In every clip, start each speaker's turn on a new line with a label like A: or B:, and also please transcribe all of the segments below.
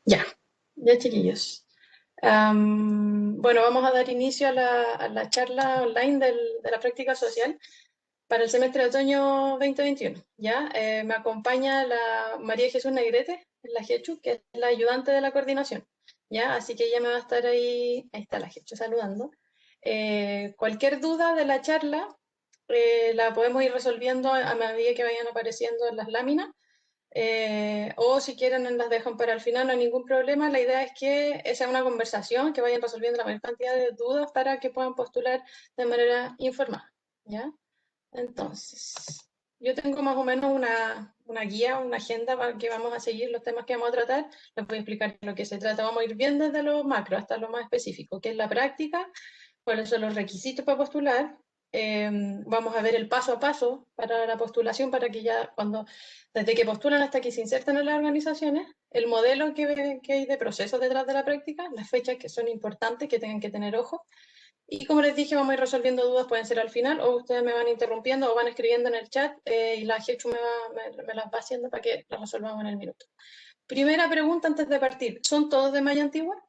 A: Ya, chiquillos. Bueno, vamos a dar inicio a la charla online de la práctica social para el semestre de otoño 2021. ¿Ya? Me acompaña la María Jesús Negrete, la Jechu, que es la ayudante de la coordinación. ¿Ya? Así que ella me va a estar ahí está la Jechu saludando. Cualquier duda de la charla la podemos ir resolviendo a medida que vayan apareciendo en las láminas. O si quieren las dejan para el final, no hay ningún problema. La idea es que sea una conversación, que vayan resolviendo la mayor cantidad de dudas para que puedan postular de manera informada. ¿Ya? Entonces, yo tengo más o menos una guía, una agenda para que vamos a seguir los temas que vamos a tratar. Les voy a explicar de lo que se trata. Vamos a ir bien desde lo macro hasta lo más específico, que es la práctica, cuáles son los requisitos para postular. Vamos a ver el paso a paso para la postulación, para que ya desde que postulan hasta que se insertan en las organizaciones, el modelo que hay de proceso detrás de la práctica, las fechas que son importantes, que tengan que tener ojo. Y como les dije, vamos a ir resolviendo dudas, pueden ser al final, o ustedes me van interrumpiendo o van escribiendo en el chat y la Jechu me las va haciendo para que las resolvamos en el minuto. Primera pregunta antes de partir, ¿son todos de malla antigua?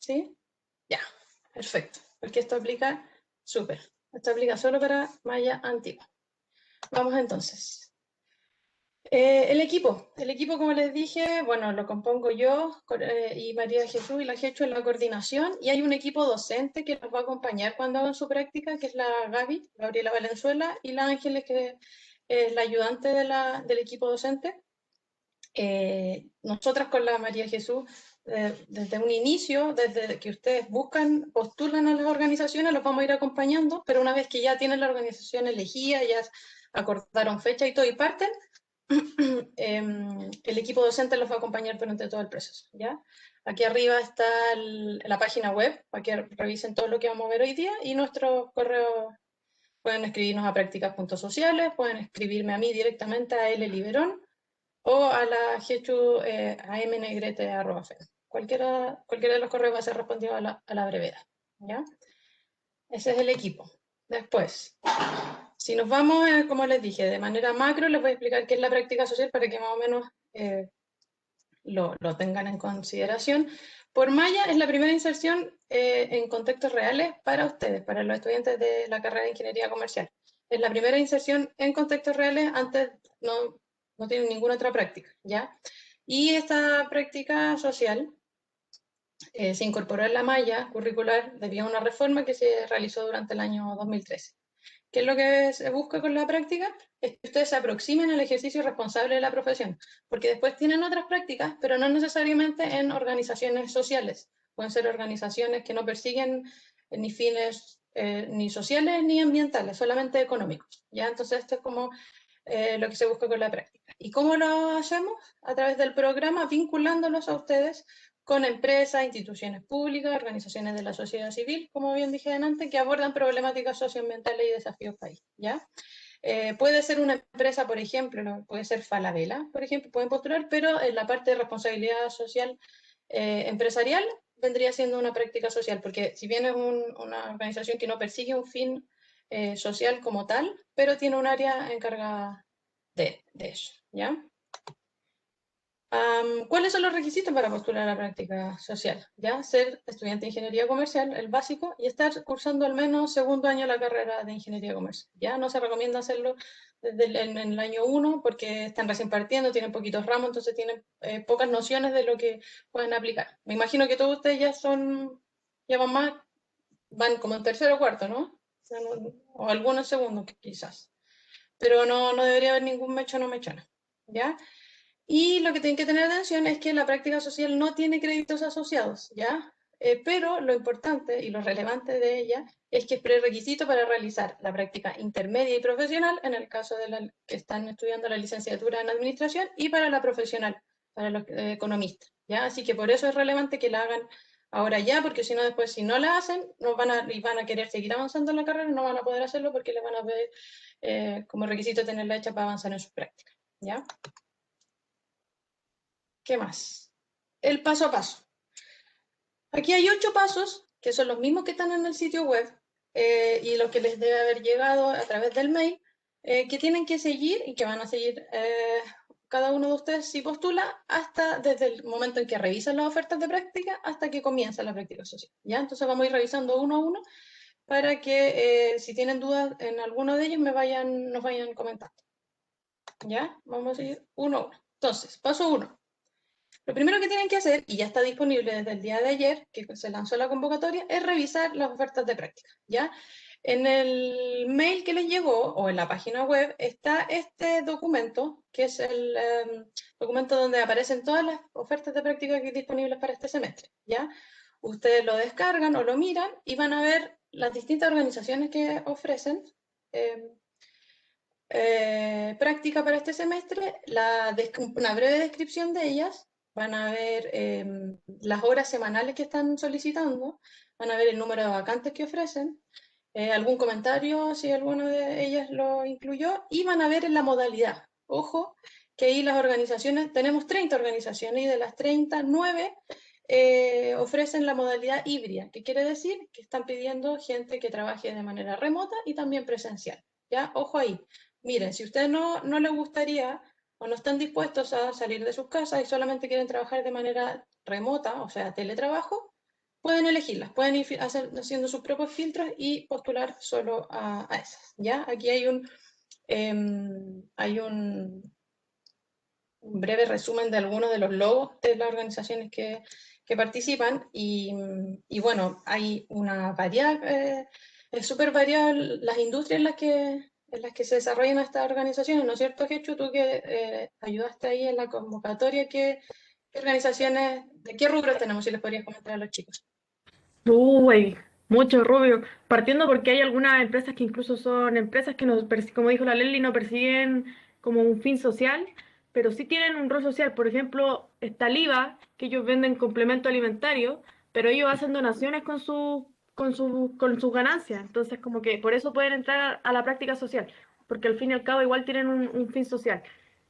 A: ¿Sí? Ya, perfecto, porque esto aplica súper. Esto aplica solo para malla antigua. Vamos entonces. El equipo, como les dije, bueno, lo compongo yo y María Jesús y la Jechu en la coordinación, y hay un equipo docente que nos va a acompañar cuando hagan su práctica, que es la Gaby, Gabriela Valenzuela, y la Ángeles, que es la ayudante del equipo docente. Nosotras con la María Jesús, desde un inicio, desde que ustedes postulan a las organizaciones, los vamos a ir acompañando, pero una vez que ya tienen la organización elegida, ya acordaron fecha y todo y parten, el equipo docente los va a acompañar durante todo el proceso. ¿Ya? Aquí arriba está la página web para que revisen todo lo que vamos a ver hoy día y nuestros correos. Pueden escribirnos a prácticas.sociales, pueden escribirme a mí directamente a Liberón o a la Jechu amnegrete@fe. Cualquiera de los correos va a ser respondido a la brevedad. ¿Ya? Ese es el equipo. Después, si nos vamos, como les dije, de manera macro, les voy a explicar qué es la práctica social para que más o menos lo tengan en consideración. Por malla es la primera inserción en contextos reales para ustedes, para los estudiantes de la carrera de Ingeniería Comercial. Es la primera inserción en contextos reales, antes no tienen ninguna otra práctica, ¿ya? Y esta práctica social se incorporó en la malla curricular debido a una reforma que se realizó durante el año 2013. ¿Qué es lo que se busca con la práctica? Es que ustedes se aproximen al ejercicio responsable de la profesión, porque después tienen otras prácticas, pero no necesariamente en organizaciones sociales. Pueden ser organizaciones que no persiguen ni fines ni sociales ni ambientales, solamente económicos. ¿Ya? Entonces, esto es como lo que se busca con la práctica. ¿Y cómo lo hacemos? A través del programa, vinculándolos a ustedes con empresas, instituciones públicas, organizaciones de la sociedad civil, como bien dije antes, que abordan problemáticas socioambientales y desafíos país. ¿Ya? Puede ser una empresa, por ejemplo, ¿no? Puede ser Falabella, por ejemplo, pueden postular, pero en la parte de responsabilidad social empresarial vendría siendo una práctica social, porque si bien es una organización que no persigue un fin social como tal, pero tiene un área encargada de eso, ¿ya? ¿Cuáles son los requisitos para postular a la práctica social? ¿Ya? Ser estudiante de ingeniería comercial, el básico, y estar cursando al menos segundo año la carrera de ingeniería comercial. ¿Ya? No se recomienda hacerlo en el año 1 porque están recién partiendo, tienen poquitos ramos, entonces tienen pocas nociones de lo que pueden aplicar. Me imagino que todos ustedes ya van más, van como en tercero o cuarto, ¿no? O algunos segundos quizás. Pero no debería haber ningún mechón o mechona. ¿Ya? Y lo que tienen que tener atención es que la práctica social no tiene créditos asociados, ¿ya? Pero lo importante y lo relevante de ella es que es prerequisito para realizar la práctica intermedia y profesional, en el caso de los que están estudiando la licenciatura en administración, y para la profesional, para los economistas, ¿ya? Así que por eso es relevante que la hagan ahora ya, porque si no después, si no la hacen, y van a querer seguir avanzando en la carrera, no van a poder hacerlo porque le van a ver como requisito tenerla hecha para avanzar en sus prácticas, ¿ya? ¿Qué más? El paso a paso. Aquí hay 8 pasos, que son los mismos que están en el sitio web y los que les debe haber llegado a través del mail, que tienen que seguir y que van a seguir cada uno de ustedes si postula hasta desde el momento en que revisan las ofertas de práctica hasta que comienza la práctica social, ¿ya? Entonces vamos a ir revisando uno a uno para que si tienen dudas en alguno de ellos nos vayan comentando, ¿ya? Vamos a ir uno a uno. Entonces, paso uno. Lo primero que tienen que hacer, y ya está disponible desde el día de ayer, que se lanzó la convocatoria, es revisar las ofertas de práctica, ¿ya? En el mail que les llegó, o en la página web, está este documento, que es el documento donde aparecen todas las ofertas de práctica que hay disponibles para este semestre, ¿ya? Ustedes lo descargan o lo miran y van a ver las distintas organizaciones que ofrecen práctica para este semestre, una breve descripción de ellas, van a ver las horas semanales que están solicitando, van a ver el número de vacantes que ofrecen, algún comentario si alguno de ellas lo incluyó, y van a ver en la modalidad. Ojo, que ahí las organizaciones, tenemos 30 organizaciones y de las 30, 9 ofrecen la modalidad híbrida, que quiere decir que están pidiendo gente que trabaje de manera remota y también presencial. ¿Ya? Ojo ahí. Miren, si a ustedes no les gustaría o no están dispuestos a salir de sus casas y solamente quieren trabajar de manera remota, o sea, teletrabajo, pueden elegirlas, pueden ir haciendo sus propios filtros y postular solo a esas, ¿ya? Aquí hay un breve resumen de algunos de los logos de las organizaciones que participan y bueno, hay una variedad, es súper variada las industrias en las que se desarrollan estas organizaciones, ¿no es cierto, Hechu? Tú que ayudaste ahí en la convocatoria, ¿qué organizaciones, de qué rubros tenemos? Si les podrías comentar a los chicos.
B: Uy, mucho rubio. Partiendo porque hay algunas empresas que incluso son empresas que, como dijo la Lely, no persiguen como un fin social, pero sí tienen un rol social. Por ejemplo, está Liva, que ellos venden complemento alimentario, pero ellos hacen donaciones con sus ganancias. Entonces, como que por eso pueden entrar a la práctica social, porque al fin y al cabo igual tienen un fin social.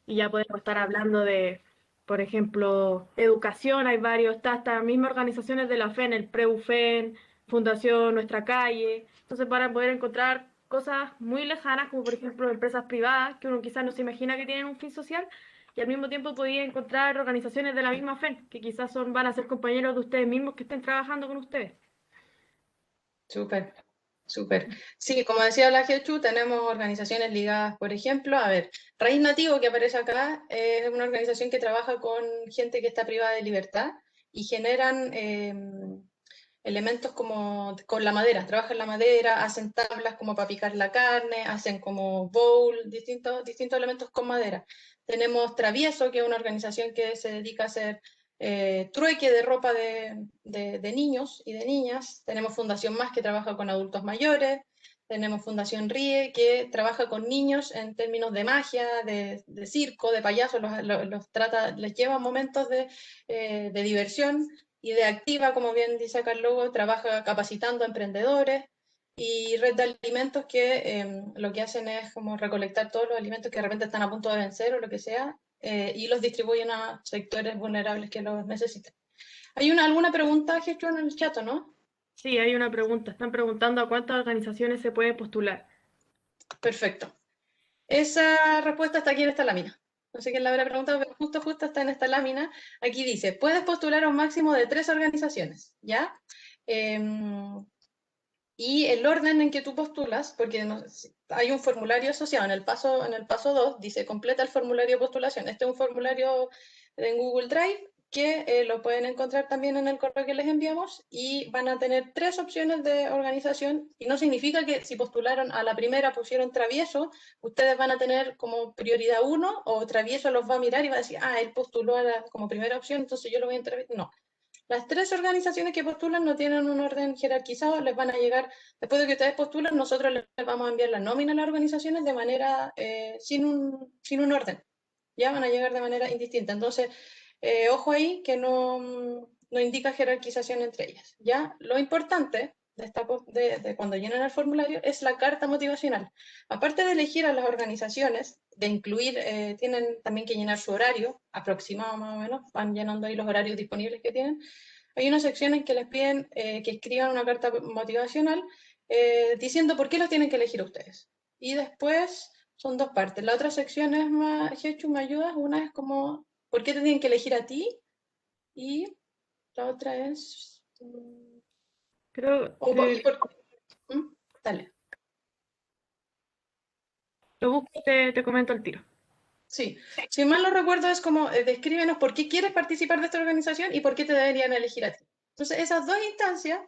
B: Y ya podemos estar hablando de, por ejemplo, educación, hay varios, está hasta mismas organizaciones de la FEN, el PREUFEN, Fundación Nuestra Calle. Entonces, para poder encontrar cosas muy lejanas, como por ejemplo empresas privadas, que uno quizás no se imagina que tienen un fin social, y al mismo tiempo podía encontrar organizaciones de la misma FEN, que quizás van a ser compañeros de ustedes mismos que estén trabajando con ustedes.
A: Súper, súper. Sí, como decía la Gechu, tenemos organizaciones ligadas, por ejemplo, a ver, Raíz Nativo, que aparece acá, es una organización que trabaja con gente que está privada de libertad y generan elementos como con la madera, trabajan la madera, hacen tablas como para picar la carne, hacen como bowl, distintos elementos con madera. Tenemos Travieso, que es una organización que se dedica a hacer trueque de ropa de niños y de niñas. Tenemos Fundación Más, que trabaja con adultos mayores. Tenemos Fundación Ríe, que trabaja con niños en términos de magia, de circo, de payasos, les lleva momentos de diversión y de Activa, como bien dice acá el logo, trabaja capacitando a emprendedores y Red de Alimentos que lo que hacen es como recolectar todos los alimentos que de repente están a punto de vencer o lo que sea y los distribuyen a sectores vulnerables que los necesiten. ¿Hay alguna pregunta, Gestión, en el chat, no?
B: Sí, hay una pregunta. Están preguntando a cuántas organizaciones se puede postular.
A: Perfecto. Esa respuesta está aquí en esta lámina. No sé quién la habrá preguntado, pero justo está en esta lámina. Aquí dice, puedes postular a un máximo de 3 organizaciones, ¿ya? Y el orden en que tú postulas, porque hay un formulario asociado en el paso 2, dice completa el formulario de postulación. Este es un formulario en Google Drive que lo pueden encontrar también en el correo que les enviamos y van a tener 3 opciones de organización y no significa que si postularon a la primera pusieron Travieso, ustedes van a tener como prioridad 1 o Travieso los va a mirar y va a decir, ah, él postuló como primera opción, entonces yo lo voy a entrevistar. No, las 3 organizaciones que postulan no tienen un orden jerarquizado, les van a llegar, después de que ustedes postulan, nosotros les vamos a enviar la nómina a las organizaciones de manera sin un orden, ya van a llegar de manera indistinta. Entonces, ojo ahí que no indica jerarquización entre ellas. ¿Ya? Lo importante de cuando llenan el formulario es la carta motivacional. Aparte de elegir a las organizaciones, de incluir, tienen también que llenar su horario, aproximado más o menos, van llenando ahí los horarios disponibles que tienen. Hay una sección en que les piden que escriban una carta motivacional diciendo por qué los tienen que elegir ustedes. Y después son dos partes. La otra sección es más, Jechu, ¿me ayudas? Una es como, ¿por qué te tienen que elegir a ti? Y la otra es,
B: Creo
A: y
B: que
A: dale.
B: lo busco y te comento el tiro.
A: Sí, si mal no recuerdo es como, descríbenos por qué quieres participar de esta organización y por qué te deberían elegir a ti. Entonces, esas dos instancias,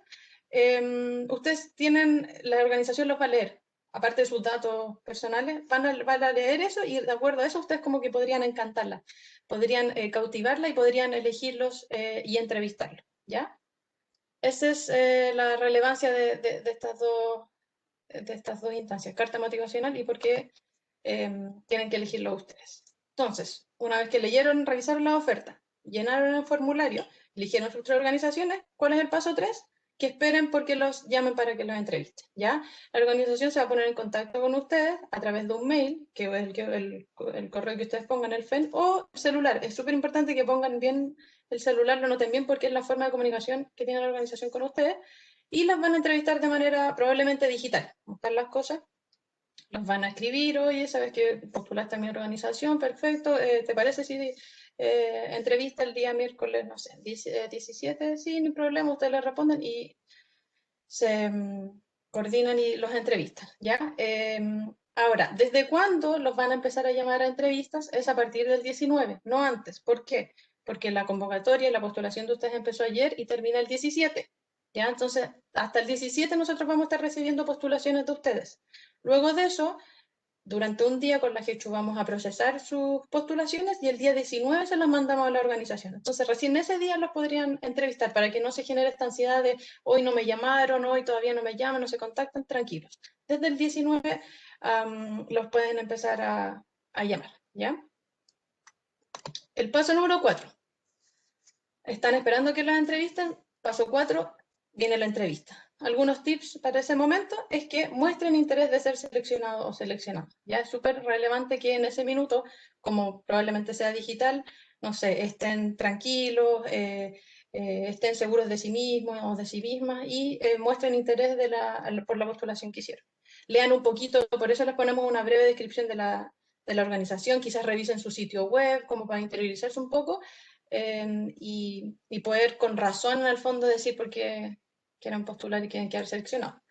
A: ustedes tienen, la organización los va a leer, aparte de sus datos personales, van a leer eso y de acuerdo a eso ustedes como que podrían encantarla, podrían cautivarla y podrían elegirlos y entrevistarlos, ¿ya? Esa es la relevancia de estas dos instancias, carta motivacional y por qué tienen que elegirlo ustedes. Entonces, una vez que leyeron, revisaron la oferta, llenaron el formulario, eligieron sus tres organizaciones, ¿cuál es el paso 3? Que esperen porque los llamen para que los entrevisten, ¿ya? La organización se va a poner en contacto con ustedes a través de un mail, que es el correo que ustedes pongan en el FEN, o celular. Es súper importante que pongan bien el celular, lo noten bien porque es la forma de comunicación que tiene la organización con ustedes, y las van a entrevistar de manera probablemente digital, buscar las cosas los van a escribir, oye, sabes que postulaste a mi organización, perfecto, ¿te parece si entrevista el día miércoles, no sé, 17? Sí, no hay problema, ustedes le responden y se coordinan y los entrevistan, ¿ya? Ahora, ¿desde cuándo los van a empezar a llamar a entrevistas? Es a partir del 19, no antes. ¿Por qué? Porque la convocatoria y la postulación de ustedes empezó ayer y termina el 17. ¿Ya? Entonces, hasta el 17 nosotros vamos a estar recibiendo postulaciones de ustedes. Luego de eso, durante un día con la Hechu vamos a procesar sus postulaciones y el día 19 se las mandamos a la organización. Entonces, recién ese día los podrían entrevistar para que no se genere esta ansiedad de hoy no me llamaron, hoy todavía no me llaman, no se contactan, tranquilos. Desde el 19 los pueden empezar a llamar, ¿ya? El paso número 4. Están esperando que los entrevisten. Paso 4, viene la entrevista. Algunos tips para ese momento es que muestren interés de ser seleccionado o seleccionado. Ya es súper relevante que en ese minuto, como probablemente sea digital, no sé, estén tranquilos, estén seguros de sí mismos o de sí mismas y muestren interés por la postulación que hicieron. Lean un poquito, por eso les ponemos una breve descripción de la organización, quizás revisen su sitio web como para interiorizarse un poco y poder con razón al fondo decir por qué quieren postular y quieren quedar seleccionados.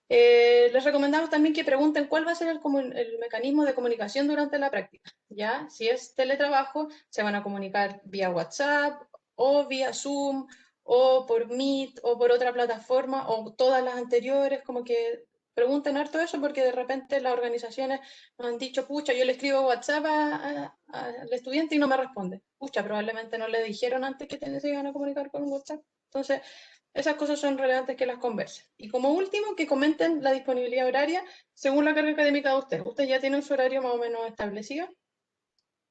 A: Les recomendamos también que pregunten cuál va a ser el mecanismo de comunicación durante la práctica. ¿Ya? Si es teletrabajo, se van a comunicar vía WhatsApp o vía Zoom o por Meet o por otra plataforma o todas las anteriores, como que pregunten harto eso porque de repente las organizaciones nos han dicho, pucha, yo le escribo WhatsApp al estudiante y no me responde. Pucha, probablemente no le dijeron antes que se iban a comunicar con un WhatsApp. Entonces, esas cosas son relevantes que las conversen. Y como último, que comenten la disponibilidad horaria según la carga académica de ustedes. Ustedes ya tienen su horario más o menos establecido,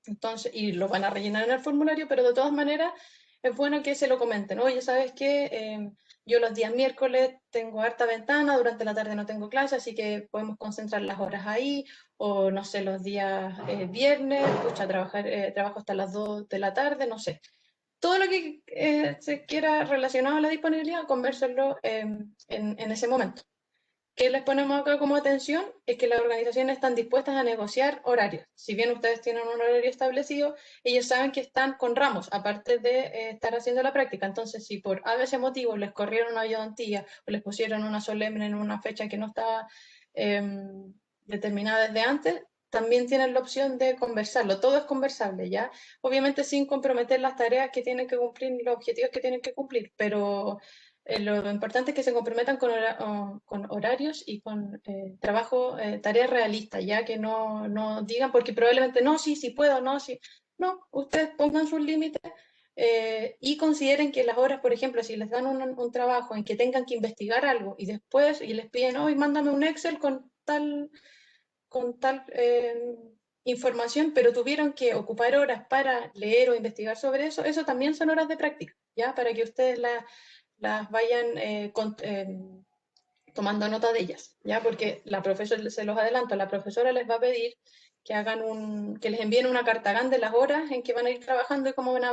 A: entonces, y lo van a rellenar en el formulario, pero de todas maneras es bueno que se lo comenten. Oye, ¿sabes qué? Yo los días miércoles tengo harta ventana, durante la tarde no tengo clase, así que podemos concentrar las horas ahí, o no sé, los días viernes, pucha, trabajo hasta las 2 de la tarde, no sé todo lo que se quiera relacionado a la disponibilidad, convérselo en ese momento. ¿Qué les ponemos acá como atención? Es que las organizaciones están dispuestas a negociar horarios. Si bien ustedes tienen un horario establecido, ellos saben que están con ramos, aparte de estar haciendo la práctica. Entonces, si por a veces motivo les corrieron una ayudantía o les pusieron una solemne en una fecha que no estaba determinada desde antes, también tienen la opción de conversarlo. Todo es conversable, ¿ya? Obviamente sin comprometer las tareas que tienen que cumplir ni los objetivos que tienen que cumplir, pero lo importante es que se comprometan con horarios y con trabajo, tareas realistas, ya que no digan, porque probablemente no, sí, sí puedo, no, sí. No, ustedes pongan sus límites y consideren que las horas, por ejemplo, si les dan un trabajo en que tengan que investigar algo y después y les piden, hoy mándame un Excel con tal información, pero tuvieron que ocupar horas para leer o investigar sobre eso, eso también son horas de práctica, ¿ya? Para que ustedes las vayan tomando nota de ellas, ¿ya? Porque la profesora, se los adelanto, la profesora les va a pedir que les envíen una carta de las horas en que van a ir trabajando y cómo van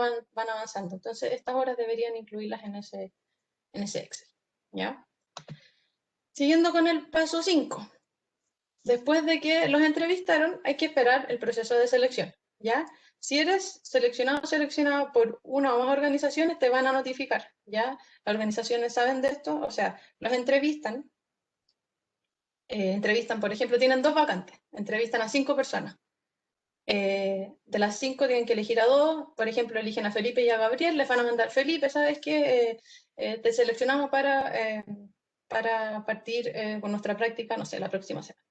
A: avanzando. Entonces, estas horas deberían incluirlas en ese Excel, ¿ya? Siguiendo con el paso 5. Después de que los entrevistaron, hay que esperar el proceso de selección, ¿ya? Si eres seleccionado o seleccionado por una o más organizaciones, te van a notificar, ¿ya? Las organizaciones saben de esto, o sea, los entrevistan, por ejemplo, tienen 2 vacantes, entrevistan a 5 personas. De las 5 tienen que elegir a 2, por ejemplo, eligen a Felipe y a Gabriel, les van a mandar, Felipe, ¿sabes qué? Te seleccionamos para partir con nuestra práctica, no sé, la próxima semana.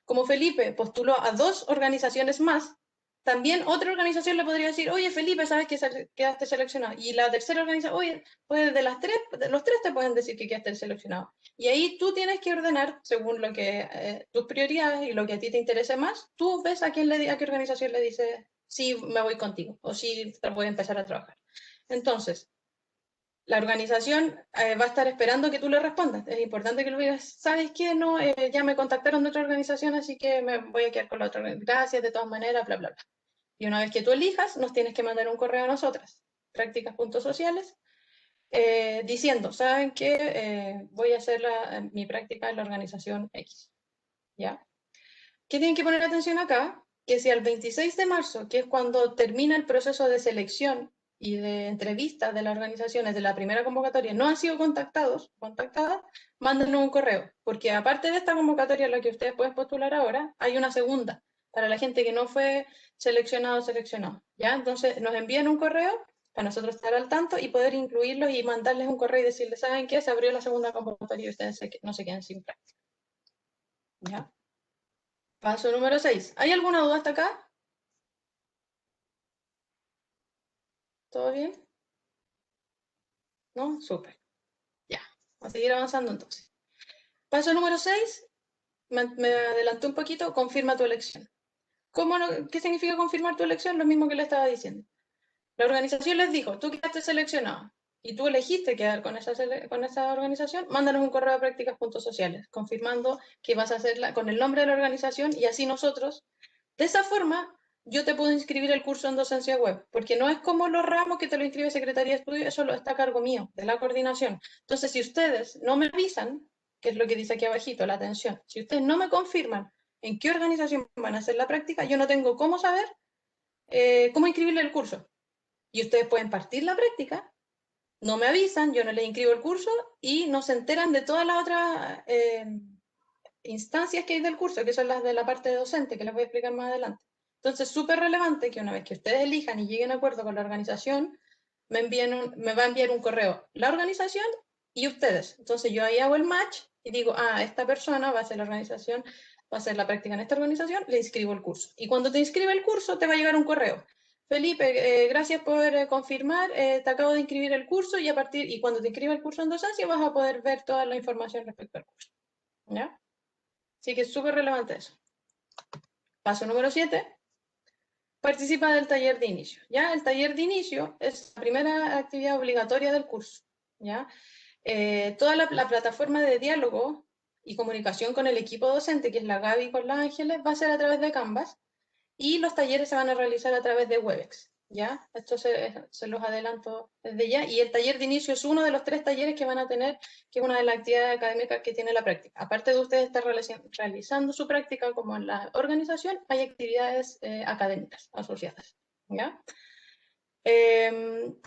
A: Como Felipe postuló a 2 organizaciones más, también otra organización le podría decir, oye Felipe, sabes que quedaste seleccionado. Y la tercera organización, oye, pues de los 3 te pueden decir que quedaste seleccionado. Y ahí tú tienes que ordenar según lo que tus prioridades y lo que a ti te interese más. Tú ves a qué organización le dice, sí, me voy contigo o sí, voy a empezar a trabajar. Entonces, la organización va a estar esperando que tú le respondas. Es importante que lo digas, ¿sabes qué? No, ya me contactaron de otra organización, así que me voy a quedar con la otra. Gracias, de todas maneras, bla, bla, bla. Y una vez que tú elijas, nos tienes que mandar un correo a nosotras, prácticas.sociales, diciendo, ¿saben qué? Voy a hacer mi práctica en la organización X. ¿Ya? ¿Qué tienen que poner atención acá? Que si al 26 de marzo, que es cuando termina el proceso de selección y de entrevista de las organizaciones de la primera convocatoria, no han sido contactadas, mándenos un correo, porque aparte de esta convocatoria en la que ustedes pueden postular ahora, hay una segunda para la gente que no fue seleccionado o seleccionado, ¿ya? Entonces nos envían un correo para nosotros estar al tanto y poder incluirlos y mandarles un correo y decirles, ¿saben qué? Se abrió la segunda convocatoria y ustedes no se queden sin práctica, ¿ya? Paso número 6. ¿Hay alguna duda hasta acá? ¿Todo bien? ¿No? Súper. Ya. Vamos a seguir avanzando entonces. Paso número 6. Me adelanté un poquito. Confirma tu elección. ¿Qué significa confirmar tu elección? Lo mismo que le estaba diciendo. La organización les dijo, tú quedaste seleccionado y tú elegiste quedar con esa organización, mándanos un correo a prácticas.sociales confirmando que vas a hacerla con el nombre de la organización y así nosotros, de esa forma, yo te puedo inscribir el curso en docencia web, porque no es como los ramos que te lo inscribe Secretaría de Estudio, eso está a cargo mío, de la coordinación. Entonces, si ustedes no me avisan, que es lo que dice aquí abajito, la atención, si ustedes no me confirman en qué organización van a hacer la práctica, yo no tengo cómo saber cómo inscribirle el curso. Y ustedes pueden partir la práctica, no me avisan, yo no les inscribo el curso y no se enteran de todas las otras instancias que hay del curso, que son las de la parte docente, que les voy a explicar más adelante. Entonces, es súper relevante que una vez que ustedes elijan y lleguen a acuerdo con la organización, me va a enviar un correo la organización y ustedes. Entonces, yo ahí hago el match y digo, esta persona va a hacer la organización, va a hacer la práctica en esta organización, le inscribo el curso. Y cuando te inscribe el curso, te va a llegar un correo. Felipe, gracias por confirmar, te acabo de inscribir el curso y cuando te inscriba el curso en docencia vas a poder ver toda la información respecto al curso. ¿Ya? Así que es súper relevante eso. Paso número 7. Participa del taller de inicio. ¿Ya? El taller de inicio es la primera actividad obligatoria del curso. ¿Ya? Toda la plataforma de diálogo y comunicación con el equipo docente, que es la Gaby con la Ángeles, va a ser a través de Canvas y los talleres se van a realizar a través de Webex. ¿Ya? Esto se los adelanto desde ya. Y el taller de inicio es uno de los 3 talleres que van a tener, que es una de las actividades académicas que tiene la práctica. Aparte de ustedes estar realizando su práctica como en la organización, hay actividades académicas asociadas. ¿Ya?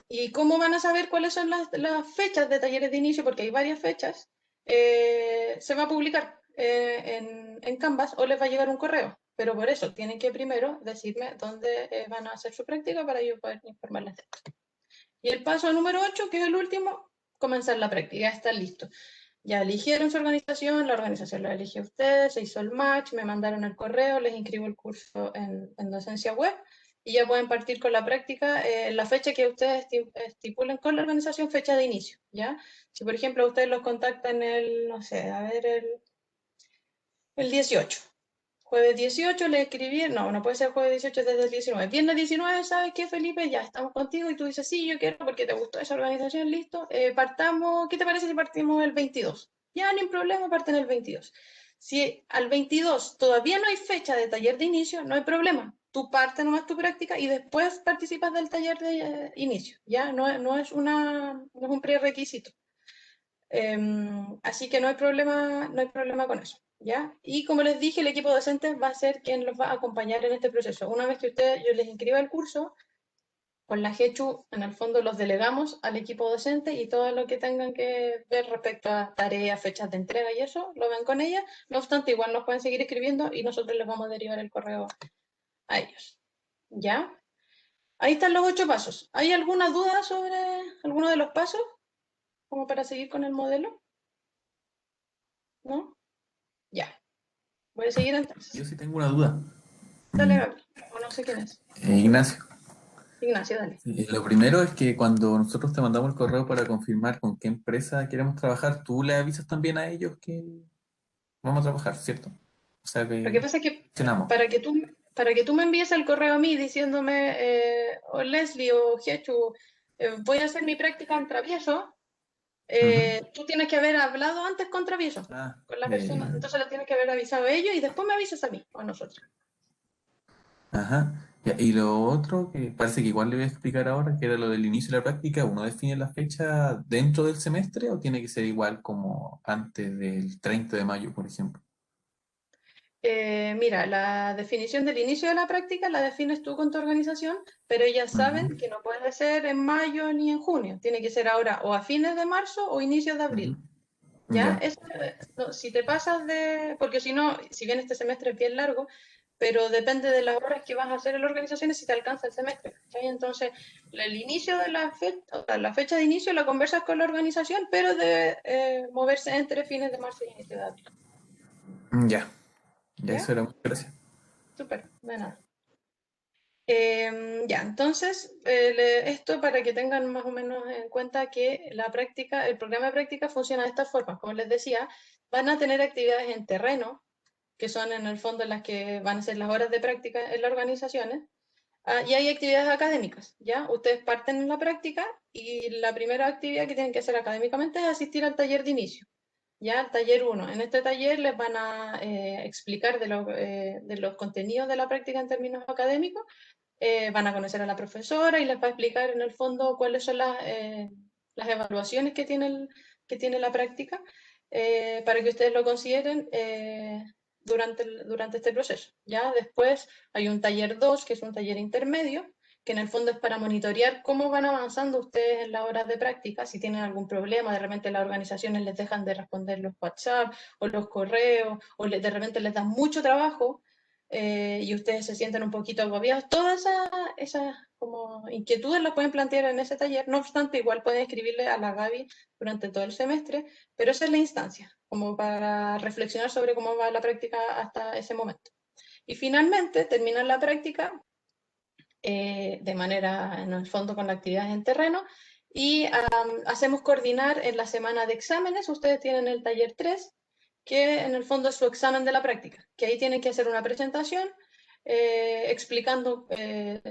A: ¿Y cómo van a saber cuáles son las fechas de talleres de inicio? Porque hay varias fechas. Se va a publicar en Canvas o les va a llegar un correo. Pero por eso tienen que primero decirme dónde van a hacer su práctica para yo poder informarles de esto. Y el paso número 8, que es el último, comenzar la práctica. Ya está listo. Ya eligieron su organización, la organización la eligió ustedes, se hizo el match, me mandaron el correo, les inscribo el curso en docencia web y ya pueden partir con la práctica en la fecha que ustedes estipulen con la organización, fecha de inicio, ¿ya? Si por ejemplo ustedes los contactan no sé, el 18, jueves 18 le escribí, no puede ser jueves 18 desde el 19. Viernes 19, ¿sabes qué, Felipe? Ya estamos contigo y tú dices, sí, yo quiero porque te gustó esa organización, listo. Partamos, ¿qué te parece si partimos el 22? Ya, no hay problema, parten el 22. Si al 22 todavía no hay fecha de taller de inicio, no hay problema. Tú partes nomás tu práctica y después participas del taller de inicio. Ya, no es un prerequisito. Así que no hay problema con eso. ¿ya? Y como les dije, el equipo docente va a ser quien los va a acompañar en este proceso. Una vez que yo les inscriba el curso, con la GECHU, en el fondo los delegamos al equipo docente y todo lo que tengan que ver respecto a tareas, fechas de entrega y eso, lo ven con ella. No obstante, igual nos pueden seguir escribiendo y nosotros les vamos a derivar el correo a ellos. ¿Ya? Ahí están los 8 pasos. ¿Hay alguna duda sobre alguno de los pasos? Como para seguir con el modelo. ¿No? Ya. Voy a seguir
C: Yo
A: entonces.
C: sí tengo una duda.
A: Dale,
C: Mm,
A: Gabriel. O no sé quién es.
C: Ignacio,
A: Ignacio, dale.
C: lo primero es que cuando nosotros te mandamos el correo para confirmar con qué empresa queremos trabajar, tú le avisas también a ellos que vamos a trabajar, ¿cierto? O sea
A: Lo que
C: que
A: pasa es que
C: cenamos.
A: para que tú me envíes el correo a mí diciéndome, o Leslie o Jechu, voy a hacer mi práctica en Travieso,
C: Ujú.
A: tú tienes que haber hablado antes con Travieso,
C: Ah,
A: con la persona. Entonces le tienes que haber avisado a ellos y después me avisas a mí o a nosotros.
C: ajá. Ya, y lo otro que parece que igual le voy a explicar ahora, que era lo del inicio de la práctica, ¿uno define la fecha dentro del semestre o tiene que ser igual como antes del 30 de mayo, por ejemplo?
A: Mira, la definición del inicio de la práctica la defines tú con tu organización, pero ellas saben
C: Ujú,
A: que no puede ser en mayo ni en junio, tiene que ser ahora o a fines de marzo o inicios de
C: ujú.
A: abril. ¿Ya?
C: Ya.
A: No, si te pasas porque si no, si bien este semestre es bien largo, pero depende de las horas que vas a hacer en la organización y si te alcanza el semestre. ¿Cachai? Entonces, el inicio de o sea, la fecha de inicio la conversas con la organización, pero debe moverse entre fines de marzo y inicio de abril.
C: Ya. Ya,
A: ¿Ya?
C: eso era. Muchas gracias.
A: Súper, de nada. Ya, entonces, esto para que tengan más o menos en cuenta que la práctica, el programa de práctica funciona de esta forma. Como les decía, van a tener actividades en terreno, que son en el fondo las que van a ser las horas de práctica en las organizaciones, y hay actividades académicas, ¿ya? Ustedes parten en la práctica y la primera actividad que tienen que hacer académicamente es asistir al taller de inicio, ¿ya? El taller uno. En este taller les van a explicar de los contenidos de la práctica en términos académicos, van a conocer a la profesora y les va a explicar en el fondo cuáles son las evaluaciones que tiene la práctica, para que ustedes lo consideren durante este proceso. ¿Ya? Después hay un taller 2 que es un taller intermedio, que en el fondo es para monitorear cómo van avanzando ustedes en las horas de práctica, si tienen algún problema, de repente las organizaciones les dejan de responder los WhatsApp o los correos, o de repente les dan mucho trabajo, y ustedes se sienten un poquito agobiados, todas esas como inquietudes las pueden plantear en ese taller. No obstante, igual pueden escribirle a la Gaby durante todo el semestre, pero esa es la instancia, como para reflexionar sobre cómo va la práctica hasta ese momento. Y finalmente terminan la práctica de manera, en el fondo, con actividades en terreno y hacemos coordinar en la semana de exámenes. Ustedes tienen el taller 3 que en el fondo es su examen de la práctica, que ahí tienen que hacer una presentación explicando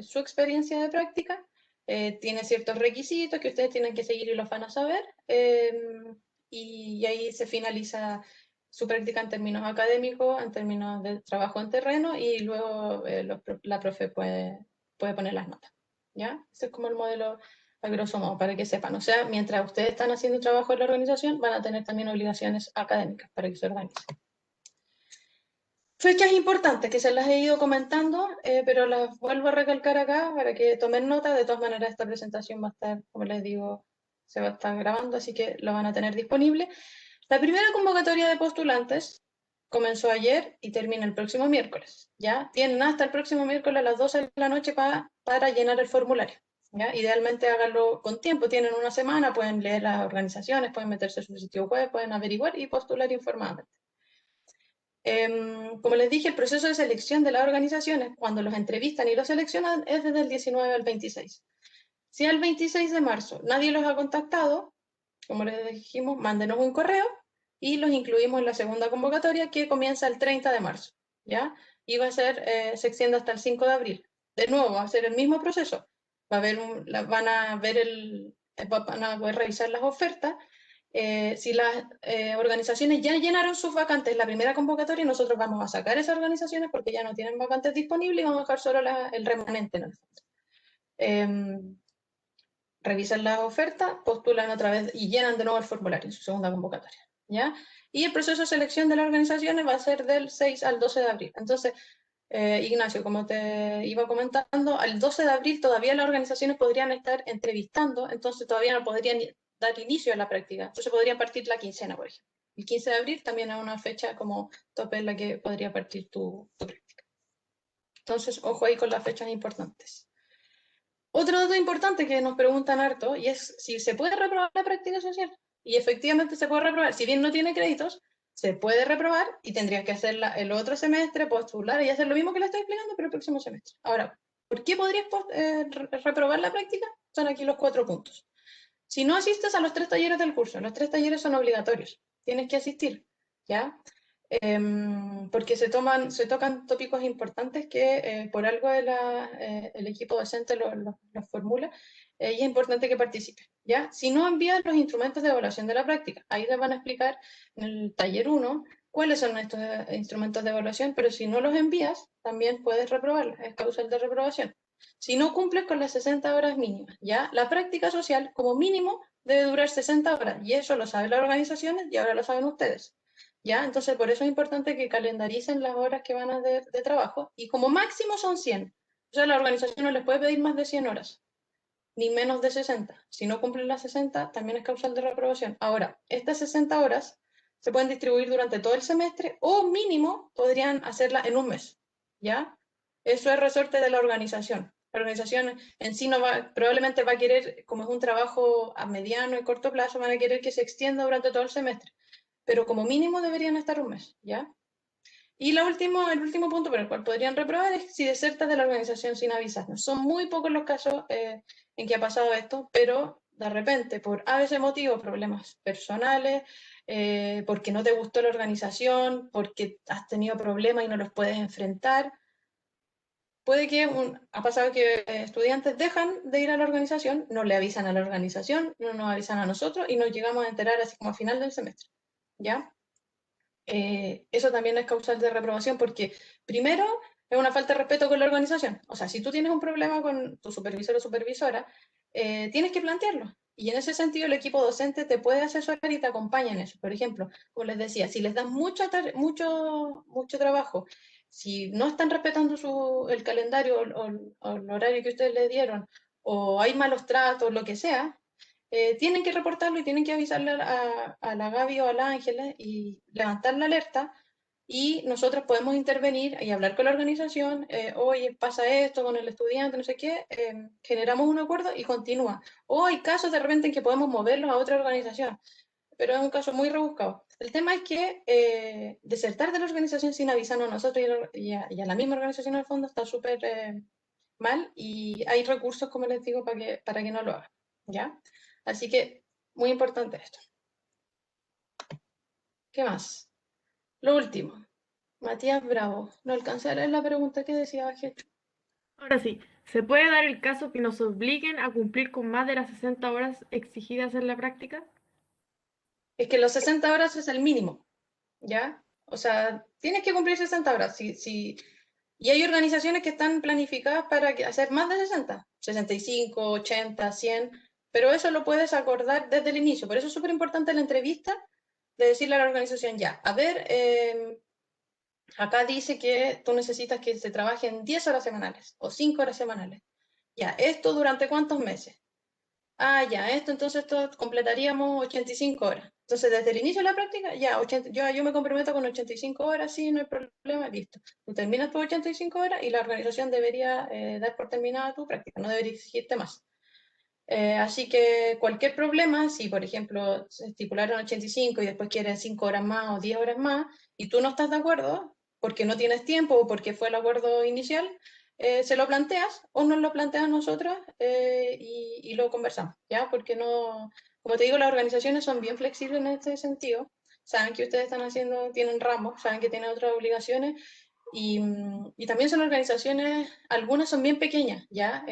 A: su experiencia de práctica. Tiene ciertos requisitos que ustedes tienen que seguir y los van a saber, y ahí se finaliza su práctica en términos académicos, en términos de trabajo en terreno, y luego la profe puede poner las notas. ¿Ya? Ese es como el modelo a grosso modo, para que sepan. O sea, mientras ustedes están haciendo trabajo en la organización, van a tener también obligaciones académicas para que se organicen. Fechas importantes que se las he ido comentando, pero las vuelvo a recalcar acá para que tomen nota. De todas maneras, esta presentación va a estar, como les digo, se va a estar grabando, así que lo van a tener disponible. La primera convocatoria de postulantes comenzó ayer y termina el próximo miércoles. ¿Ya? Tienen hasta el próximo miércoles a las 12 de la noche para llenar el formulario. ¿Ya? Idealmente háganlo con tiempo, tienen una semana, pueden leer las organizaciones, pueden meterse en su sitio web, pueden averiguar y postular informadamente. Como les dije, el proceso de selección de las organizaciones, cuando los entrevistan y los seleccionan, es desde el 19 al 26. Si al 26 de marzo nadie los ha contactado, como les dijimos, mándenos un correo y los incluimos en la segunda convocatoria que comienza el 30 de marzo, ¿ya? Y va a ser, se extiende hasta el 5 de abril. De nuevo, va a ser el mismo proceso. Va a haber van a ver van a poder revisar las ofertas. Si las organizaciones ya llenaron sus vacantes en la primera convocatoria, nosotros vamos a sacar esas organizaciones porque ya no tienen vacantes disponibles y vamos a dejar solo el remanente en el fondo. Revisan las ofertas, postulan otra vez y llenan de nuevo el formulario en su segunda convocatoria. ¿ya? Y el proceso de selección de las organizaciones va a ser del 6 al 12 de abril. Entonces, Ignacio, como te iba comentando, al 12 de abril todavía las organizaciones podrían estar entrevistando, entonces todavía no podrían dar inicio a la práctica. Entonces podrían partir la quincena, por ejemplo. El 15 de abril también es una fecha como tope en la que podría partir tu práctica. Entonces, ojo ahí con las fechas importantes. Otro dato importante que nos preguntan harto, y es si se puede reprobar la práctica social. Y efectivamente se puede reprobar. Si bien no tiene créditos, se puede reprobar y tendrías que hacerla el otro semestre, postular y hacer lo mismo que le estoy explicando, pero el próximo semestre. Ahora, ¿por qué podrías reprobar la práctica? Son aquí los 4 puntos. Si no asistes a los 3 talleres del curso, los 3 talleres son obligatorios, tienes que asistir, ¿ya? Porque se tocan tópicos importantes que por algo el equipo docente los formula, y es importante que participe, ¿ya? Si no envías los instrumentos de evaluación de la práctica, ahí les van a explicar en el taller 1 cuáles son estos instrumentos de evaluación, pero si no los envías, también puedes reprobarlos, es causal de reprobación. Si no cumples con las 60 horas mínimas, ¿ya? La práctica social, como mínimo, debe durar 60 horas, y eso lo saben las organizaciones y ahora lo saben ustedes. ¿Ya? Entonces, por eso es importante que calendaricen las horas que van a de trabajo, y como máximo son 100. O sea, la organización no les puede pedir más de 100 horas, ni menos de 60. Si no cumplen las 60, también es causal de reprobación. Ahora, estas 60 horas se pueden distribuir durante todo el semestre, o mínimo podrían hacerla en un mes, ¿ya? Eso es resorte de la organización. La organización en sí no probablemente va a querer, como es un trabajo a mediano y corto plazo, van a querer que se extienda durante todo el semestre, pero como mínimo deberían estar un mes, ¿ya? Y el último punto por el cual podrían reprobar es si desertas de la organización sin avisarnos. Son muy pocos los casos en que ha pasado esto, pero de repente, por a veces motivos, problemas personales, porque no te gustó la organización, porque has tenido problemas y no los puedes enfrentar, puede que ha pasado que estudiantes dejan de ir a la organización, no le avisan a la organización, no nos avisan a nosotros y nos llegamos a enterar así como a final del semestre, ¿ya? Eso también es causal de reprobación porque, primero, es una falta de respeto con la organización. O sea, si tú tienes un problema con tu supervisor o supervisora, tienes que plantearlo. Y en ese sentido, el equipo docente te puede asesorar y te acompaña en eso. Por ejemplo, como les decía, si les dan mucho trabajo, si no están respetando el calendario o el horario que ustedes les dieron, o hay malos tratos, lo que sea, tienen que reportarlo y tienen que avisarle a la Gaby o a la Ángeles y levantar la alerta, y nosotros podemos intervenir y hablar con la organización, oye, pasa esto con el estudiante, no sé qué, generamos un acuerdo y continúa. O hay casos de repente en que podemos moverlos a otra organización, pero es un caso muy rebuscado. El tema es que desertar de la organización sin avisarnos a nosotros y a la misma organización al fondo está súper mal, y hay recursos, como les digo, para que no lo hagan, ¿ya? Así que, muy importante esto. ¿Qué más? Lo último. Matías Bravo. No alcancé a leer la pregunta que decía Bajecho.
B: Ahora sí, ¿se puede dar el caso que nos obliguen a cumplir con más de las 60 horas exigidas en la práctica?
A: Es que los 60 horas es el mínimo, ¿ya? O sea, tienes que cumplir 60 horas. Y hay organizaciones que están planificadas para hacer más de 60, 65, 80, 100, pero eso lo puedes acordar desde el inicio. Por eso es súper importante la entrevista, de decirle a la organización, ya, a ver, acá dice que tú necesitas que se trabajen 10 horas semanales o 5 horas semanales. Ya, ¿esto durante cuántos meses? Ah, ya, entonces completaríamos 85 horas. Entonces, desde el inicio de la práctica, ya, yo me comprometo con 85 horas, sí, no hay problema, listo. Tú terminas tus 85 horas y la organización debería dar por terminada tu práctica, no debería exigirte más. Así que cualquier problema, si por ejemplo se estipularon 85 y después quieren 5 horas más o 10 horas más, y tú no estás de acuerdo, porque no tienes tiempo o porque fue el acuerdo inicial, se lo planteas o nos lo planteas a nosotros, y lo conversamos, ¿ya? Porque no, como te digo, las organizaciones son bien flexibles en este sentido, saben que ustedes están haciendo, tienen ramos, saben que tienen otras obligaciones, y también son organizaciones, algunas son bien pequeñas, ¿ya?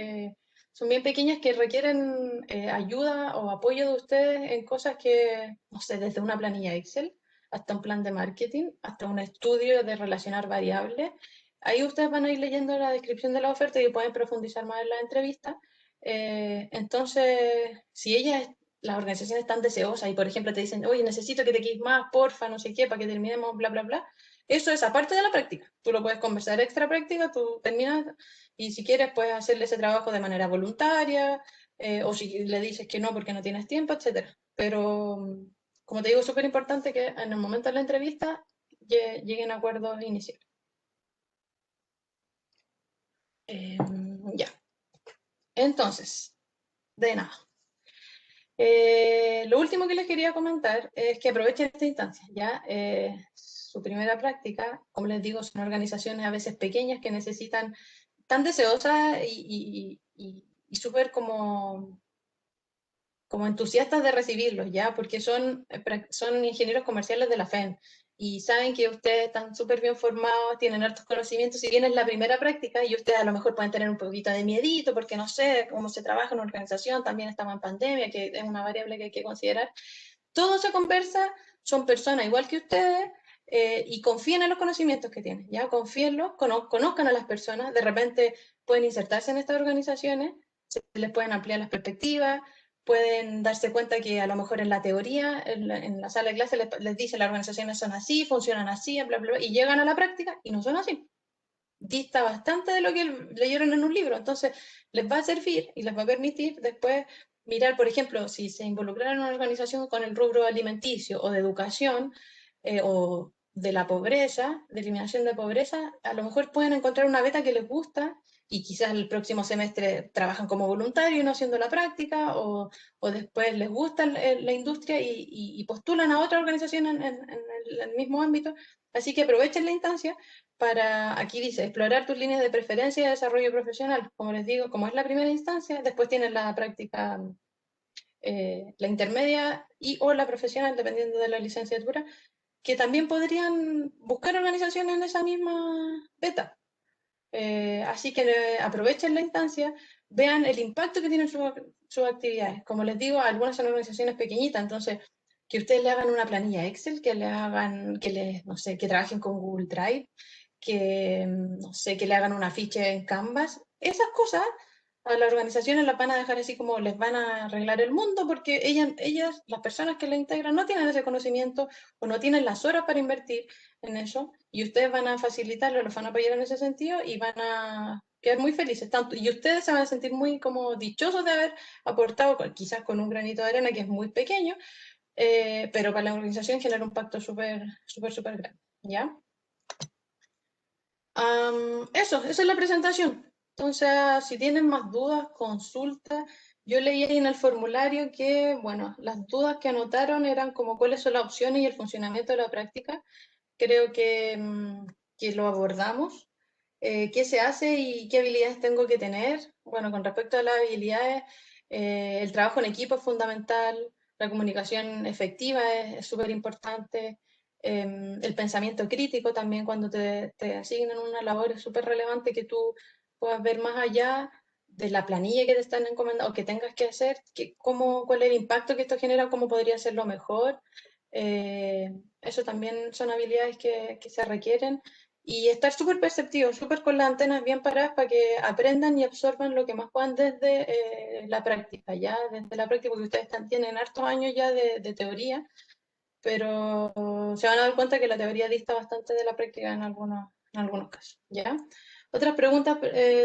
A: Son bien pequeñas que requieren ayuda o apoyo de ustedes en cosas que, no sé, desde una planilla Excel hasta un plan de marketing, hasta un estudio de relacionar variables. Ahí ustedes van a ir leyendo la descripción de la oferta y pueden profundizar más en la entrevista. Entonces, si ellas las organizaciones están deseosas y, por ejemplo, te dicen, oye, necesito que te quedes más, porfa, no sé qué, para que terminemos, bla, bla, bla. Eso es aparte de la práctica. Tú lo puedes conversar extra práctica, tú terminas y si quieres puedes hacerle ese trabajo de manera voluntaria o si le dices que no porque no tienes tiempo, etcétera. Pero, como te digo, es súper importante que en el momento de la entrevista lleguen a acuerdos iniciales. Ya. Entonces, de nada. Lo último que les quería comentar es que aprovechen esta instancia, ¿ya? Su primera práctica, como les digo, son organizaciones a veces pequeñas que necesitan, tan deseosas y súper como entusiastas de recibirlos, ¿ya? Porque son ingenieros comerciales de la FEN y saben que ustedes están súper bien formados, tienen altos conocimientos, si bien es la primera práctica y ustedes a lo mejor pueden tener un poquito de miedito porque no sé cómo se trabaja en una organización, también estamos en pandemia, que es una variable que hay que considerar. Todo se conversa, son personas igual que ustedes y confíen en los conocimientos que tienen, ¿ya? Confíenlos, conozcan a las personas, de repente pueden insertarse en estas organizaciones, se les pueden ampliar las perspectivas, pueden darse cuenta que a lo mejor en la teoría, en la sala de clase les dice las organizaciones son así, funcionan así, bla, bla, bla, y llegan a la práctica y no son así. Dista bastante de lo que leyeron en un libro, entonces les va a servir y les va a permitir después mirar, por ejemplo, si se involucraron en una organización con el rubro alimenticio o de educación o de la pobreza, de eliminación de pobreza, a lo mejor pueden encontrar una beta que les gusta y quizás el próximo semestre trabajan como voluntarios no haciendo la práctica o después les gusta la industria y postulan a otra organización en el mismo ámbito. Así que aprovechen la instancia para, aquí dice, explorar tus líneas de preferencia de desarrollo profesional. Como les digo, como es la primera instancia, después tienen la práctica, la intermedia y o la profesional, dependiendo de la licenciatura, que también podrían buscar organizaciones en esa misma beta. Así que aprovechen la instancia, vean el impacto que tienen sus actividades. Como les digo, algunas son organizaciones pequeñitas, entonces que ustedes le hagan una planilla Excel, que le hagan, no sé, que trabajen con Google Drive, que, no sé, que le hagan un afiche en Canvas. Esas cosas a las organizaciones las van a dejar así como les van a arreglar el mundo porque ellas, las personas que la integran, no tienen ese conocimiento o no tienen las horas para invertir en eso y ustedes van a facilitarlo, los van a apoyar en ese sentido y van a quedar muy felices. Tanto, y ustedes se van a sentir muy como dichosos de haber aportado, quizás con un granito de arena que es muy pequeño, pero para la organización genera un impacto súper, súper, súper grande. ¿Ya? Esa es la presentación. Entonces, si tienen más dudas, consultas. Yo leí ahí en el formulario que, bueno, las dudas que anotaron eran como cuáles son las opciones y el funcionamiento de la práctica. Creo que lo abordamos. ¿Qué se hace y qué habilidades tengo que tener? Bueno, con respecto a las habilidades, el trabajo en equipo es fundamental, la comunicación efectiva es súper importante, el pensamiento crítico también cuando te asignan una labor es súper relevante que tú puedas ver más allá de la planilla que te están encomendando o que tengas que hacer, cuál es el impacto que esto genera, cómo podría hacerlo mejor. Eso también son habilidades que se requieren y estar súper perceptivos, súper con las antenas bien paradas para que aprendan y absorban lo que más puedan desde la práctica, ya desde la práctica, porque ustedes tienen hartos años ya de teoría, pero se van a dar cuenta que la teoría dista bastante de la práctica en algunos casos, ¿ya? Otras preguntas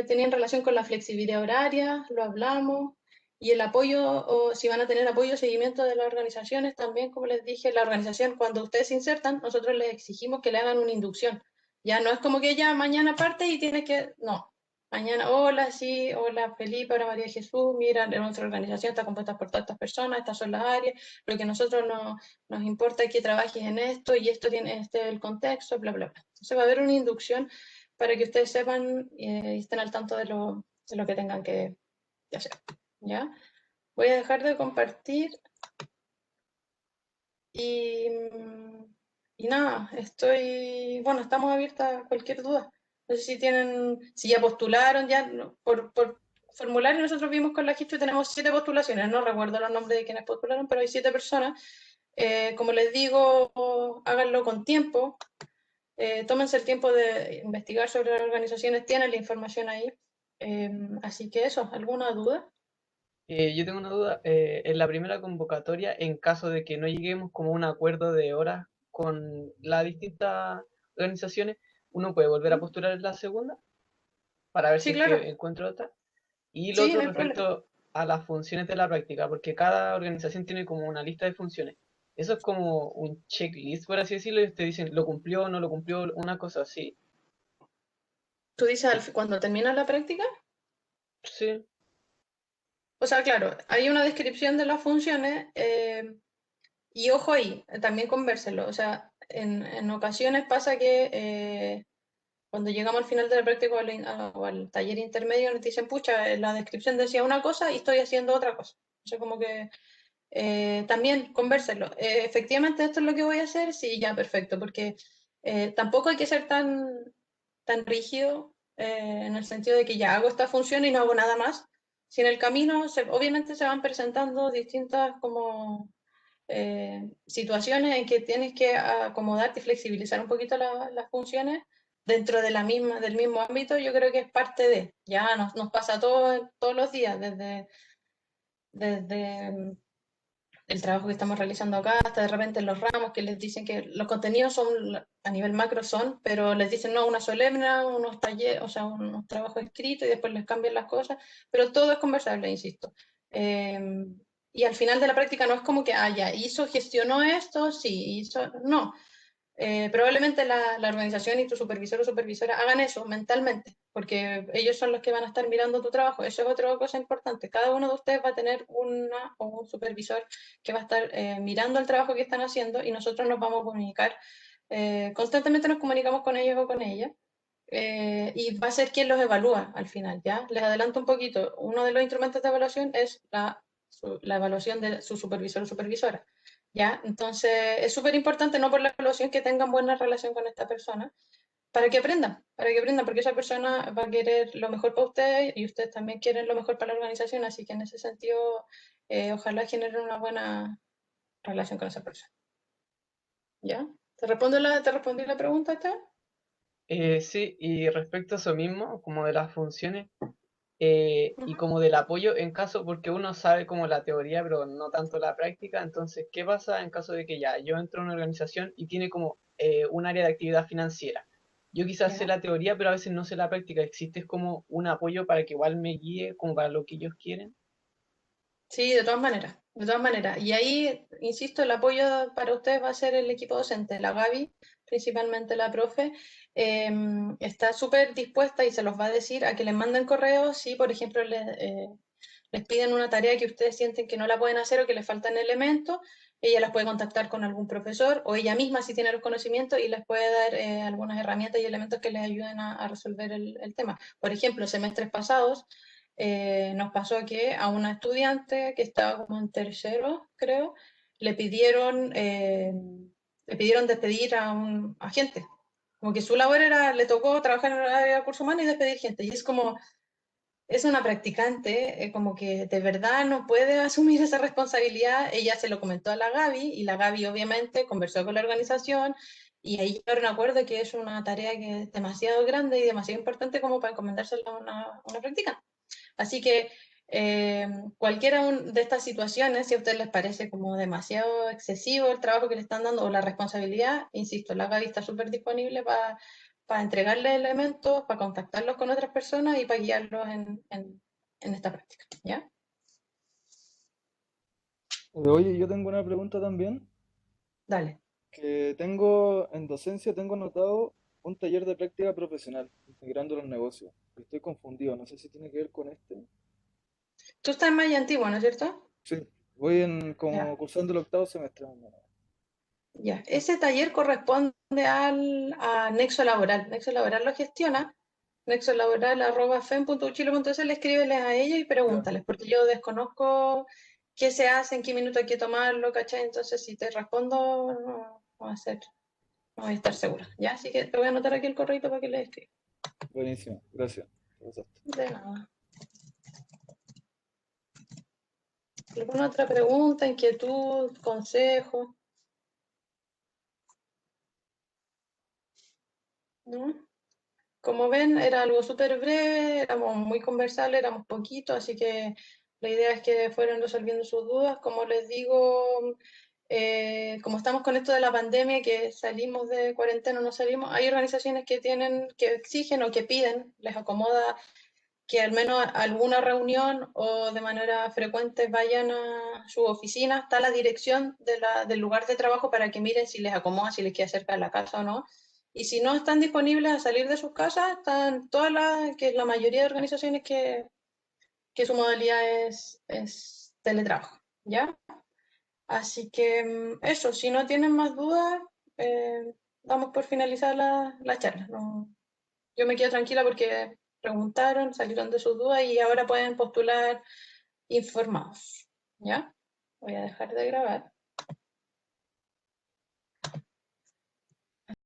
A: tenían relación con la flexibilidad horaria, lo hablamos, y el apoyo, o si van a tener apoyo o seguimiento de las organizaciones, también, como les dije, la organización, cuando ustedes se insertan, nosotros les exigimos que le hagan una inducción. Ya no es como que ya mañana parte y tiene que, no. Mañana, hola, sí, hola Felipe, hola María Jesús, mira, nuestra organización está compuesta por todas estas personas, estas son las áreas, lo que a nosotros nos importa es que trabajes en esto y esto tiene el contexto, bla, bla, bla. Entonces va a haber una inducción para que ustedes sepan y estén al tanto de lo que tengan que hacer. ¿Ya? Voy a dejar de compartir y, y nada, bueno, estamos abiertas a cualquier duda. No sé si ya postularon, ya por formulario nosotros vimos con la History, tenemos 7 postulaciones, no recuerdo los nombres de quienes postularon, pero hay 7 personas. Como les digo, háganlo con tiempo, tómense el tiempo de investigar sobre las organizaciones, tienen la información ahí. Así que eso, ¿alguna duda?
D: Yo tengo una duda. En la primera convocatoria, en caso de que no lleguemos como a un acuerdo de horas con las distintas organizaciones, ¿uno puede volver a
A: ¿Mm?
D: postular en la segunda para ver si
A: Sí,
D: es que
A: claro.
D: encuentro otra? Y lo
A: Sí,
D: otro
A: no hay problema.
D: respecto a las funciones de la práctica, porque cada organización tiene como una lista de funciones. Eso es como un checklist, por así decirlo, y te dicen, ¿lo cumplió o no lo cumplió? Una cosa así.
A: Tú dices cuando termina la práctica.
D: Sí.
A: O sea, claro, hay una descripción de las funciones y ojo ahí, también convérselo. O sea, en ocasiones pasa que cuando llegamos al final de la práctica o al taller intermedio nos dicen, pucha, la descripción decía una cosa y estoy haciendo otra cosa. O sea, como que también convérselo. Efectivamente, esto es lo que voy a hacer, sí, ya, perfecto, porque tampoco hay que ser tan rígido en el sentido de que ya hago esta función y no hago nada más. Si en el camino obviamente se van presentando distintas como situaciones en que tienes que acomodarte y flexibilizar un poquito las funciones dentro de del mismo ámbito, yo creo que es parte de, ya nos pasa todos los días, desde el trabajo que estamos realizando acá, hasta de repente en los ramos que les dicen que los contenidos son a nivel macro son, pero les dicen no, una solemne, unos talleres, o sea, unos trabajos escritos y después les cambian las cosas, pero todo es conversable, insisto. Eh, y al final de la práctica no es como que, ya, hizo, gestionó esto, sí, hizo, no, probablemente la organización y tu supervisor o supervisora hagan eso mentalmente, porque ellos son los que van a estar mirando tu trabajo. Eso es otra cosa importante. Cada uno de ustedes va a tener una o un supervisor que va a estar mirando el trabajo que están haciendo y nosotros nos vamos a comunicar. Constantemente nos comunicamos con ellos o con ellas. Y va a ser quien los evalúa al final, ¿ya? Les adelanto un poquito. Uno de los instrumentos de evaluación es la evaluación de su supervisor o supervisora. ¿Ya? Entonces, es súper importante, no por la evaluación, que tengan buena relación con esta persona, para que aprendan, porque esa persona va a querer lo mejor para ustedes y ustedes también quieren lo mejor para la organización, así que en ese sentido, ojalá generen una buena relación con esa persona. ¿Ya? ¿Te respondí la pregunta, Esteban?
D: Sí, y respecto a eso mismo, como de las funciones, y
A: Ujú.
D: como del apoyo en caso, porque uno sabe como la teoría, pero no tanto la práctica, entonces, ¿qué pasa en caso de que ya yo entro a una organización y tiene como un área de actividad financiera? Yo quizás sé
A: ¿Ya?
D: la teoría, pero a veces no sé la práctica. ¿Existe como un apoyo para que igual me guíe como para lo que ellos quieren?
A: Sí, de todas maneras, de todas maneras. Y ahí, insisto, el apoyo para ustedes va a ser el equipo docente. La Gaby, principalmente la profe, está súper dispuesta y se los va a decir a que les manden correos si, por ejemplo, les piden una tarea que ustedes sienten que no la pueden hacer o que les faltan elementos. Ella las puede contactar con algún profesor o ella misma si tiene los conocimientos y les puede dar algunas herramientas y elementos que les ayuden a resolver el tema. Por ejemplo, semestres pasados nos pasó que a una estudiante que estaba como en tercero, creo, le pidieron, eh, le pidieron despedir a un agente. Como que su labor era, le tocó trabajar en el área de recursos humanos y despedir gente. Y es como, es una practicante, como que de verdad no puede asumir esa responsabilidad. Ella se lo comentó a la Gaby y la Gaby obviamente conversó con la organización y ahí llegaron a un acuerdo que es una tarea que es demasiado grande y demasiado importante como para encomendársela a una practicante. Así que cualquiera de estas situaciones, si a ustedes les parece como demasiado excesivo el trabajo que le están dando o la responsabilidad, insisto, la Gaby está súper disponible para entregarles elementos, para contactarlos con otras personas y para guiarlos en esta práctica. ¿Ya?
E: Oye, yo tengo una pregunta también,
A: Dale.
E: que tengo en docencia, tengo anotado un taller de práctica profesional, integrando los negocios. Estoy confundido, no sé si tiene que ver con este.
A: Tú estás en Maya Antigua, ¿no es cierto?
E: Sí, voy en como
A: Ya.
E: cursando el octavo semestre. Más o menos.
A: Ya. Ese taller corresponde a Nexo Laboral. Nexo Laboral lo gestiona. nexolaboral.fem.uchile.cl, escríbeles a ellos y
E: Ya,
A: pregúntales, porque yo desconozco qué se hace, en qué minuto hay que tomarlo, ¿cachai? Entonces, si te respondo, no va a ser, no voy a estar segura, ¿ya? Así que te voy a anotar aquí el correo para que le escribas.
E: buenísimo, gracias. Te pasaste.
A: De nada. ¿Alguna otra pregunta, inquietud, consejo? ¿No? Como ven, era algo súper breve, éramos muy conversables, éramos poquitos, así que La idea es que fueran resolviendo sus dudas. Como les digo, como estamos con esto de la pandemia, que salimos de cuarentena o no salimos, hay organizaciones que exigen o que piden, les acomoda que al menos a alguna reunión o de manera frecuente vayan a su oficina, está la dirección del lugar de trabajo para que miren si les acomoda, si les queda cerca de la casa o no. Y si no están disponibles a salir de sus casas, están que la mayoría de organizaciones que su modalidad es teletrabajo, ¿ya? Así que eso, si no tienen más dudas, damos por finalizar la charla. Yo me quedo tranquila porque preguntaron, salieron de sus dudas y ahora pueden postular informados, ¿ya? Voy a dejar de grabar.